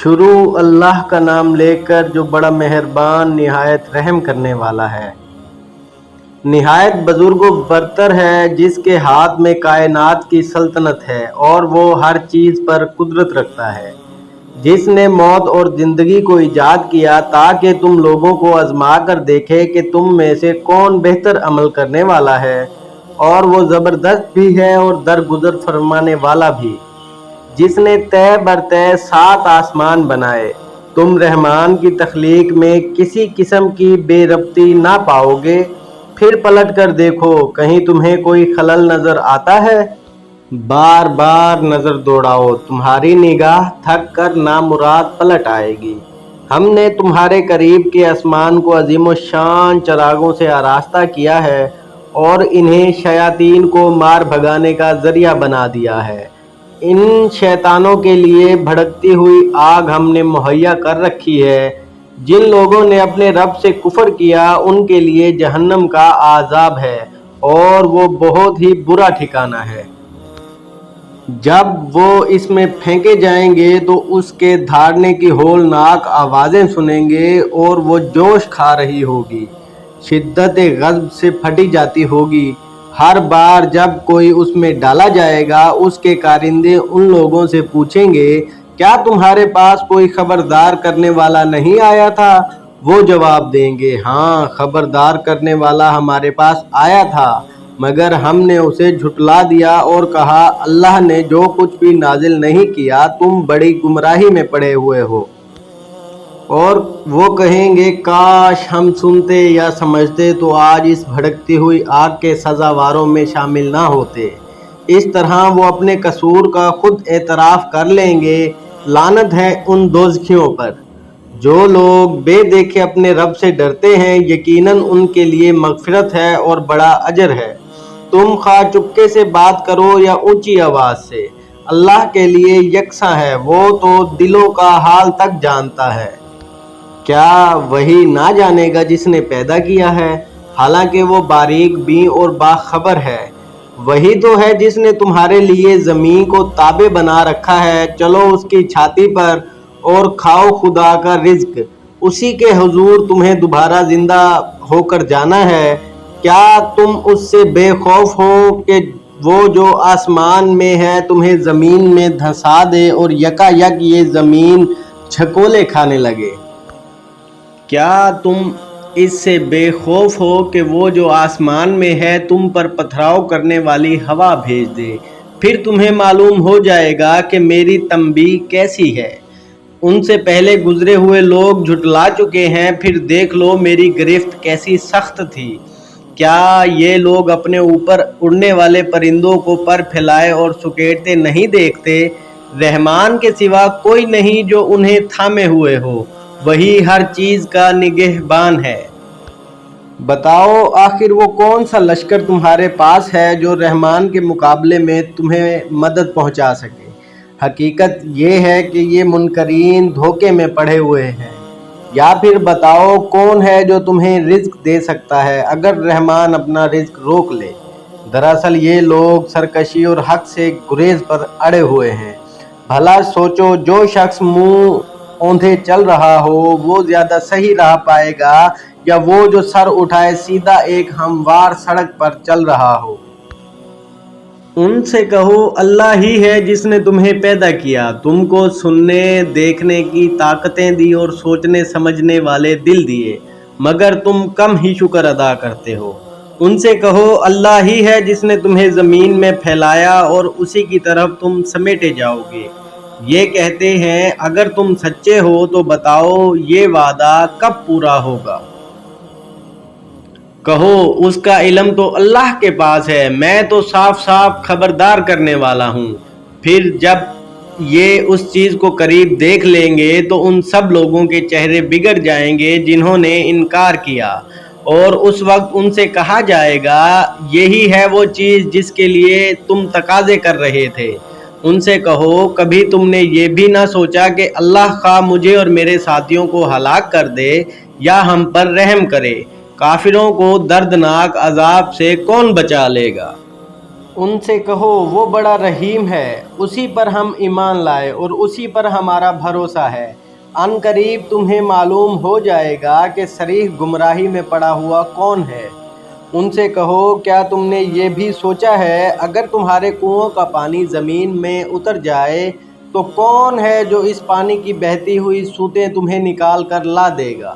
شروع اللہ کا نام لے کر جو بڑا مہربان نہایت رحم کرنے والا ہے۔ نہایت بزرگ و برتر ہے، جس کے ہاتھ میں کائنات کی سلطنت ہے اور وہ ہر چیز پر قدرت رکھتا ہے۔ جس نے موت اور زندگی کو ایجاد کیا تاکہ تم لوگوں کو آزما کر دیکھے کہ تم میں سے کون بہتر عمل کرنے والا ہے، اور وہ زبردست بھی ہے اور درگزر فرمانے والا بھی۔ جس نے طے بر طے 7 آسمان بنائے، تم رحمان کی تخلیق میں کسی قسم کی بے ربطی نہ پاؤ گے۔ پھر پلٹ کر دیکھو، کہیں تمہیں کوئی خلل نظر آتا ہے؟ بار بار نظر دوڑاؤ، تمہاری نگاہ تھک کر نامراد پلٹ آئے گی۔ ہم نے تمہارے قریب کے آسمان کو عظیم الشان چراغوں سے آراستہ کیا ہے اور انہیں شیاطین کو مار بھگانے کا ذریعہ بنا دیا ہے۔ ان شیطانوں کے لیے بھڑکتی ہوئی آگ ہم نے مہیا کر رکھی ہے۔ جن لوگوں نے اپنے رب سے کفر کیا، ان کے لیے جہنم کا عذاب ہے اور وہ بہت ہی برا ٹھکانہ ہے۔ جب وہ اس میں پھینکے جائیں گے تو اس کے دھاڑنے کی ہولناک آوازیں سنیں گے اور وہ جوش کھا رہی ہوگی، شدت غضب سے پھٹی جاتی ہوگی۔ ہر بار جب کوئی اس میں ڈالا جائے گا، اس کے کارندے ان لوگوں سے پوچھیں گے، کیا تمہارے پاس کوئی خبردار کرنے والا نہیں آیا تھا؟ وہ جواب دیں گے، ہاں، خبردار کرنے والا ہمارے پاس آیا تھا، مگر ہم نے اسے جھٹلا دیا اور کہا اللہ نے جو کچھ بھی نازل نہیں کیا، تم بڑی گمراہی میں پڑے ہوئے ہو۔ اور وہ کہیں گے، کاش ہم سنتے یا سمجھتے تو آج اس بھڑکتی ہوئی آگ کے سزاواروں میں شامل نہ ہوتے۔ اس طرح وہ اپنے قصور کا خود اعتراف کر لیں گے۔ لعنت ہے ان دوزخیوں پر جو لوگ بے دیکھے اپنے رب سے ڈرتے ہیں، یقیناً ان کے لیے مغفرت ہے اور بڑا اجر ہے۔ تم خواہ چپکے سے بات کرو یا اونچی آواز سے، اللہ کے لیے یکساں ہے، وہ تو دلوں کا حال تک جانتا ہے۔ کیا وہی نہ جانے گا جس نے پیدا کیا ہے؟ حالانکہ وہ باریک بین اور باخبر ہے۔ وہی تو ہے جس نے تمہارے لیے زمین کو تابع بنا رکھا ہے، چلو اس کی چھاتی پر اور کھاؤ خدا کا رزق۔ اسی کے حضور تمہیں دوبارہ زندہ ہو کر جانا ہے۔ کیا تم اس سے بے خوف ہو کہ وہ جو آسمان میں ہے تمہیں زمین میں دھنسا دے اور یکا یک یہ زمین جھکولے کھانے لگے؟ کیا تم اس سے بے خوف ہو کہ وہ جو آسمان میں ہے تم پر پتھراؤ کرنے والی ہوا بھیج دے؟ پھر تمہیں معلوم ہو جائے گا کہ میری تنبیہ کیسی ہے۔ ان سے پہلے گزرے ہوئے لوگ جھٹلا چکے ہیں، پھر دیکھ لو میری گرفت کیسی سخت تھی۔ کیا یہ لوگ اپنے اوپر اڑنے والے پرندوں کو پر پھیلائے اور سکیڑتے نہیں دیکھتے؟ رحمان کے سوا کوئی نہیں جو انہیں تھامے ہوئے ہو، وہی ہر چیز کا نگہبان ہے۔ بتاؤ آخر وہ کون سا لشکر تمہارے پاس ہے جو رحمان کے مقابلے میں تمہیں مدد پہنچا سکے؟ حقیقت یہ ہے کہ یہ منکرین دھوکے میں پڑے ہوئے ہیں۔ یا پھر بتاؤ کون ہے جو تمہیں رزق دے سکتا ہے اگر رحمان اپنا رزق روک لے؟ دراصل یہ لوگ سرکشی اور حق سے گریز پر اڑے ہوئے ہیں۔ بھلا سوچو، جو شخص منہ اوندھے چل رہا ہو وہ زیادہ صحیح راہ پائے گا یا وہ جو سر اٹھائے سیدھا ایک ہموار سڑک پر چل رہا ہو؟ ان سے کہو اللہ ہی ہے جس نے تمہیں پیدا کیا، تم کو سننے دیکھنے کی طاقتیں دی اور سوچنے سمجھنے والے دل دیے، مگر تم کم ہی شکر ادا کرتے ہو۔ ان سے کہو اللہ ہی ہے جس نے تمہیں زمین میں پھیلایا اور اسی کی طرف تم سمیٹے جاؤ گے۔ یہ کہتے ہیں اگر تم سچے ہو تو بتاؤ یہ وعدہ کب پورا ہوگا؟ کہو اس کا علم تو اللہ کے پاس ہے، میں تو صاف صاف خبردار کرنے والا ہوں۔ پھر جب یہ اس چیز کو قریب دیکھ لیں گے تو ان سب لوگوں کے چہرے بگڑ جائیں گے جنہوں نے انکار کیا، اور اس وقت ان سے کہا جائے گا یہی ہے وہ چیز جس کے لیے تم تقاضے کر رہے تھے۔ ان سے کہو کبھی تم نے یہ بھی نہ سوچا کہ اللہ خواہ مجھے اور میرے ساتھیوں کو ہلاک کر دے یا ہم پر رحم کرے، کافروں کو دردناک عذاب سے کون بچا لے گا؟ ان سے کہو وہ بڑا رحیم ہے، اسی پر ہم ایمان لائے اور اسی پر ہمارا بھروسہ ہے۔ ان قریب تمہیں معلوم ہو جائے گا کہ صریح گمراہی میں پڑا ہوا کون ہے۔ ان سے کہو کیا تم نے یہ بھی سوچا ہے اگر تمہارے کنوؤں کا پانی زمین میں اتر جائے تو کون ہے جو اس پانی کی بہتی ہوئی سوتیں تمہیں نکال کر لا دے گا؟